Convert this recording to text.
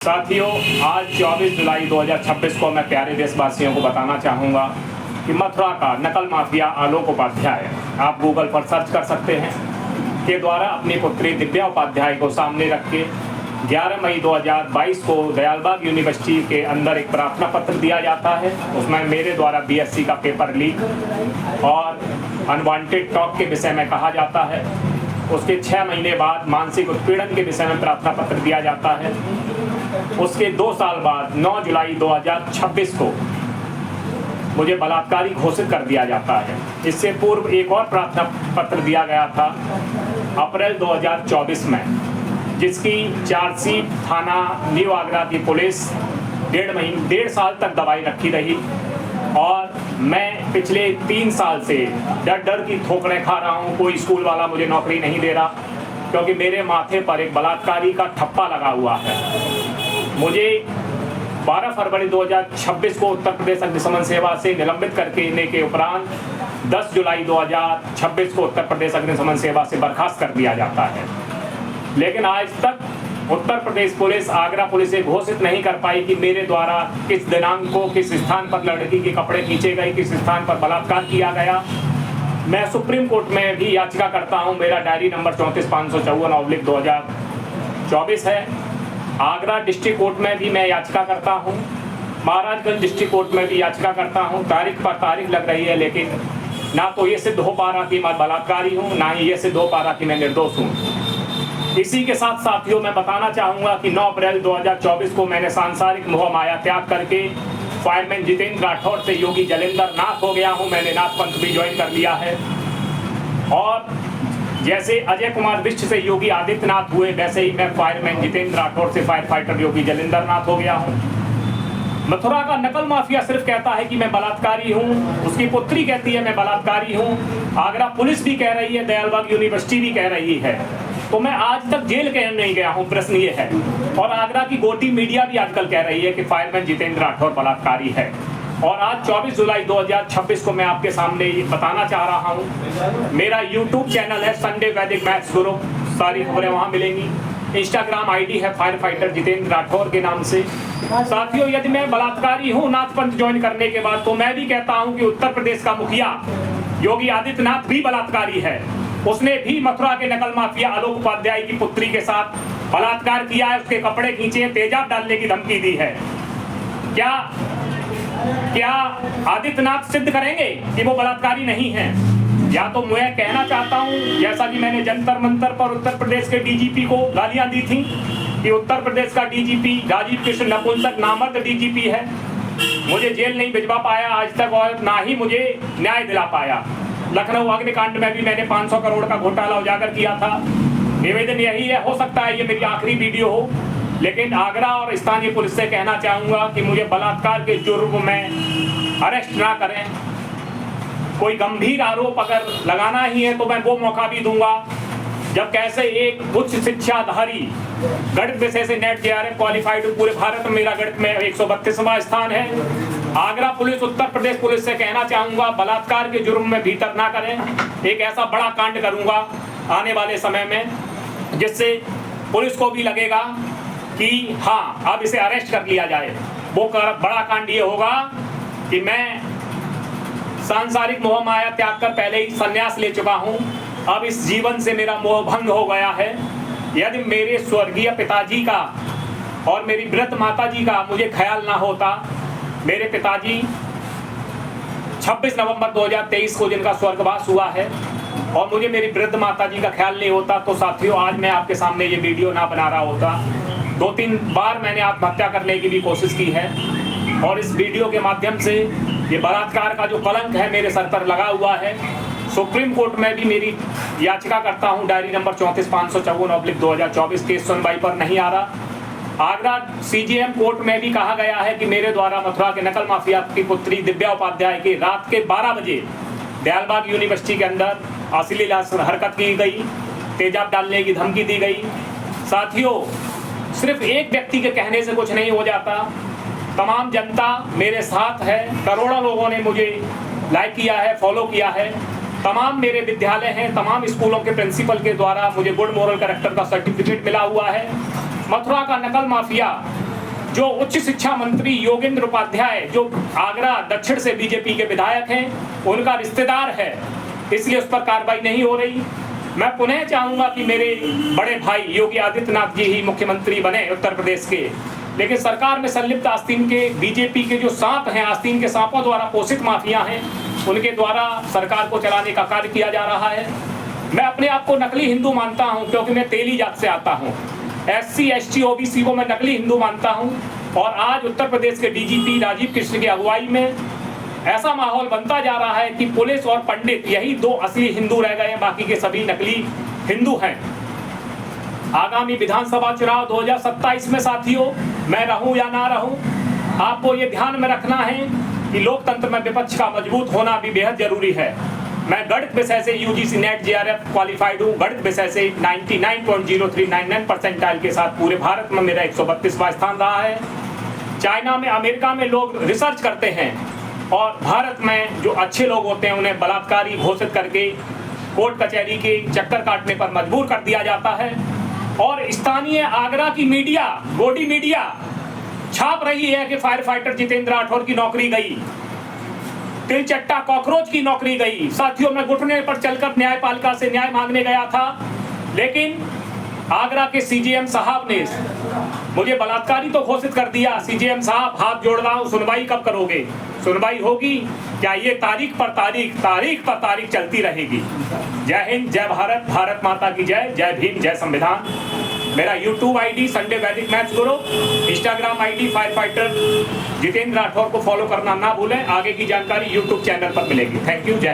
साथियों, आज 24 जुलाई 2026 को मैं प्यारे देशवासियों को बताना चाहूँगा कि मथुरा का नकल माफिया आलोक उपाध्याय, आप गूगल पर सर्च कर सकते हैं, के द्वारा अपनी पुत्री दिव्या उपाध्याय को सामने रख के 11 मई 2022 को दयालबाग यूनिवर्सिटी के अंदर एक प्रार्थना पत्र दिया जाता है। उसमें मेरे द्वारा बीएससी का पेपर लीक और अनवांटेड टॉक के विषय में कहा जाता है। उसके 6 महीने बाद मानसिक उत्पीड़न के विषय में प्रार्थना पत्र दिया जाता है। उसके 2 साल बाद 9 जुलाई 2026 को मुझे बलात्कारी घोषित कर दिया जाता है। इससे पूर्व एक और प्रार्थना पत्र दिया गया था अप्रैल 2024 में, जिसकी चार्जशीट थाना न्यू आगरा की पुलिस 1.5 साल तक दबाई रखी रही और मैं पिछले 3 साल से डर की ठोकरें खा रहा हूँ। कोई स्कूल वाला मुझे नौकरी नहीं दे रहा क्योंकि मेरे माथे पर एक बलात्कारी का ठप्पा लगा हुआ है। मुझे 12 फरवरी 2026 को उत्तर प्रदेश अग्निशमन सेवा से निलंबित करने के उपरांत 10 जुलाई 2026 को उत्तर प्रदेश अग्निशमन सेवा से बर्खास्त कर दिया जाता है। लेकिन आज तक उत्तर प्रदेश पुलिस, आगरा पुलिस ये घोषित नहीं कर पाई कि मेरे द्वारा किस दिनांक को किस स्थान पर लड़की के कपड़े खींचे गए, किस स्थान पर बलात्कार किया गया। मैं सुप्रीम कोर्ट में भी याचिका करता हूं। मेरा डायरी नंबर 34,554/2024 है। आगरा डिस्ट्रिक्ट कोर्ट में भी मैं याचिका करता हूं, महाराजगंज डिस्ट्रिक्ट कोर्ट में भी याचिका करता हूं। तारीख पर तारीख लग रही है, लेकिन ना तो ये सिद्ध हो पा रहा कि मैं बलात्कारी हूँ, ना ही ये सिद्ध हो पा रहा कि मैं निर्दोष हूँ। इसी के साथ साथियों, मैं बताना चाहूँगा कि 9 अप्रैल 2024 को मैंने सांसारिक मोह माया त्याग करके फायरमैन जितेंद्र राठौर से योगी जलेंद्र नाथ हो गया हूँ। मैंने नाथ पंथ भी ज्वाइन कर लिया है और जैसे अजय कुमार बिष्ट से योगी आदित्यनाथ हुए, वैसे ही मैं फायरमैन जितेंद्र राठौर से फायर फाइटर योगी जलेंद्र नाथ हो गया हूँ। मथुरा का नकल माफिया सिर्फ कहता है कि मैं बलात्कारी हूँ, उसकी पुत्री कहती है मैं बलात्कारी हूँ, आगरा पुलिस भी कह रही है, दयालबाग यूनिवर्सिटी भी कह रही है। तो मैं आज तक जेल कह नहीं गया हूं, प्रश्न ये है। और आगरा की गोटी मीडिया भी आजकल कह रही है कि फायरमैन जितेंद्र राठौर बलात्कारी है। और आज 24 जुलाई 2026 को मैं आपके सामने ये बताना चाह रहा हूं, मेरा यूट्यूब चैनल है संडे वैदिक मैथ्स गुरु, सारी खबरें वहां मिलेंगी। इंस्टाग्राम आईडी है फायर फाइटर जितेंद्र राठौर के नाम से। साथियों, यदि मैं बलात्कारी हूँ नाथ पंथ ज्वाइन करने के बाद, तो मैं भी कहता हूँ कि उत्तर प्रदेश का मुखिया योगी आदित्यनाथ भी बलात्कारी है। उसने भी मथुरा के नकल माफिया आलोक उपाध्याय की पुत्री के साथ बलात्कार किया है, उसके कपड़े खींचे, तेजाब डालने की धमकी दी है। क्या आदित्यनाथ सिद्ध करेंगे कि वो बलात्कारी नहीं है? या तो मैं कहना चाहता हूं, जैसा कि मैंने जंतर मंतर पर उत्तर प्रदेश के डीजीपी को गालियां दी थी कि उत्तर प्रदेश का डीजीपी राजीव कृष्ण नपुंसक नामक डीजीपी है, मुझे जेल नहीं भिजवा पाया आज तक और ना ही मुझे न्याय दिला पाया। लखनऊ अग्निकांड में भी मैंने 500 करोड़ का घोटाला उजागर किया था। निवेदन यही है, हो सकता है ये मेरी आखिरी वीडियो हो, लेकिन आगरा और स्थानीय पुलिस से कहना चाहूंगा कि मुझे बलात्कार के जुर्म में अरेस्ट ना करें। कोई गंभीर आरोप अगर लगाना ही है तो मैं वो मौका भी दूंगा जब कैसे एक उच्च शिक्षाधारी गणित विषय से नेट जेआरएफ क्वालिफाइड पूरे भारत में मेरा गणित में 132वां स्थान है। आगरा पुलिस, उत्तर प्रदेश पुलिस से कहना चाहूंगा बलात्कार के जुर्म में भीतर ना करें। एक ऐसा बड़ा कांड करूंगा आने वाले समय में जिससे पुलिस को भी लगेगा कि हाँ, अब इसे अरेस्ट कर लिया जाए। वो बड़ा कांड ये होगा कि मैं सांसारिक मोह माया त्याग कर पहले ही संन्यास ले चुका हूँ। अब इस जीवन से मेरा मोह भंग हो गया है। यदि मेरे स्वर्गीय पिताजी का और मेरी वृद्ध माताजी का मुझे ख्याल ना होता, मेरे पिताजी 26 नवंबर 2023 को जिनका स्वर्गवास हुआ है, और मुझे मेरी वृद्ध माताजी का ख्याल नहीं होता, तो साथियों आज मैं आपके सामने ये वीडियो ना बना रहा होता। 2-3 बार मैंने आत्महत्या करने की भी कोशिश की है और इस वीडियो के माध्यम से ये बलात्कार का जो कलंक है मेरे सर पर लगा हुआ है। सुप्रीम कोर्ट में भी मेरी याचिका करता हूँ, डायरी नंबर 34,554/2024 केस सुनवाई पर नहीं आ रहा। आगरा सीजेएम कोर्ट में भी कहा गया है कि मेरे द्वारा मथुरा के नकल माफिया की पुत्री दिव्या उपाध्याय की रात के 12 बजे दयालबाग यूनिवर्सिटी के अंदर अश्लील हरकत की गई, तेजाब डालने की धमकी दी गई। साथियों, सिर्फ एक व्यक्ति के कहने से कुछ नहीं हो जाता। तमाम जनता मेरे साथ है, करोड़ों लोगों ने मुझे लाइक किया है, फॉलो किया है। तमाम मेरे विद्यालय हैं, तमाम स्कूलों के प्रिंसिपल के द्वारा मुझे गुड मोरल कैरेक्टर का सर्टिफिकेट मिला हुआ है। मथुरा का नकल माफिया जो उच्च शिक्षा मंत्री योगेंद्र उपाध्याय, जो आगरा दक्षिण से बीजेपी के विधायक हैं, उनका रिश्तेदार है, इसलिए उस पर कार्रवाई नहीं हो रही। मैं पुनः चाहूंगा कि मेरे बड़े भाई योगी आदित्यनाथ जी ही मुख्यमंत्री बने उत्तर प्रदेश के, लेकिन सरकार में संलिप्त आस्तीन के बीजेपी के जो सांप हैं, आस्तीन के सांपों द्वारा पोषित माफिया हैं, उनके द्वारा सरकार को चलाने का कार्य किया जा रहा है। मैं अपने आप को नकली हिंदू मानता हूं, क्योंकि मैं तेली जात से आता हूं। SC ST OBC को मैं नकली हिंदू मानता हूं, और आज उत्तर प्रदेश के DGP राजीव कृष्ण की अगुवाई में ऐसा माहौल बनता जा रहा है कि पुलिस और पंडित यही दो असली हिंदू रह गए हैं, बाकी के सभी नकली हिंदू हैं। आगामी विधानसभा चुनाव 2027 में साथियों, मैं रहूं या ना रहूं, आपको ये ध्यान में रखना है कि लोकतंत्र में विपक्ष का मजबूत होना भी बेहद जरूरी है। मैं गणित विषय से UGC नेट JRF क्वालिफाइड हूँ। गणित विषय से 99.0399 परसेंटाइल के साथ पूरे भारत में मेरा 132वां स्थान रहा है। चाइना में, अमेरिका में लोग रिसर्च करते हैं, और भारत में जो अच्छे लोग होते हैं उन्हें बलात्कारी घोषित करके कोर्ट कचहरी के चक्कर काटने पर मजबूर कर दिया जाता है। और स्थानीय आगरा की मीडिया, गोडी मीडिया छाप रही है कि फायर फाइटर जितेंद्र राठौर की नौकरी गई, तिलचट्टा कॉकरोच की नौकरी गई। साथियों, मैं घुटने पर चलकर न्यायपालिका से न्याय मांगने गया था, लेकिन आगरा के CJM साहब ने मुझे बलात्कारी तो घोषित कर दिया। CJM साहब, हाथ जोड़ रहा हूं, सुनवाई कब करोगे? सुनवाई होगी क्या? ये तारीख पर तारीख चलती रहेगी। जय हिंद, जय भारत, भारत माता की जय, जय भीम, जय संविधान। मेरा YouTube ID संडे वैदिक मैथ्स गुरु, Instagram ID fire fighter Jitendra Rathore को फॉलो करना ना भूलें। आगे की जानकारी YouTube चैनल पर मिलेगी। थैंक यू, जय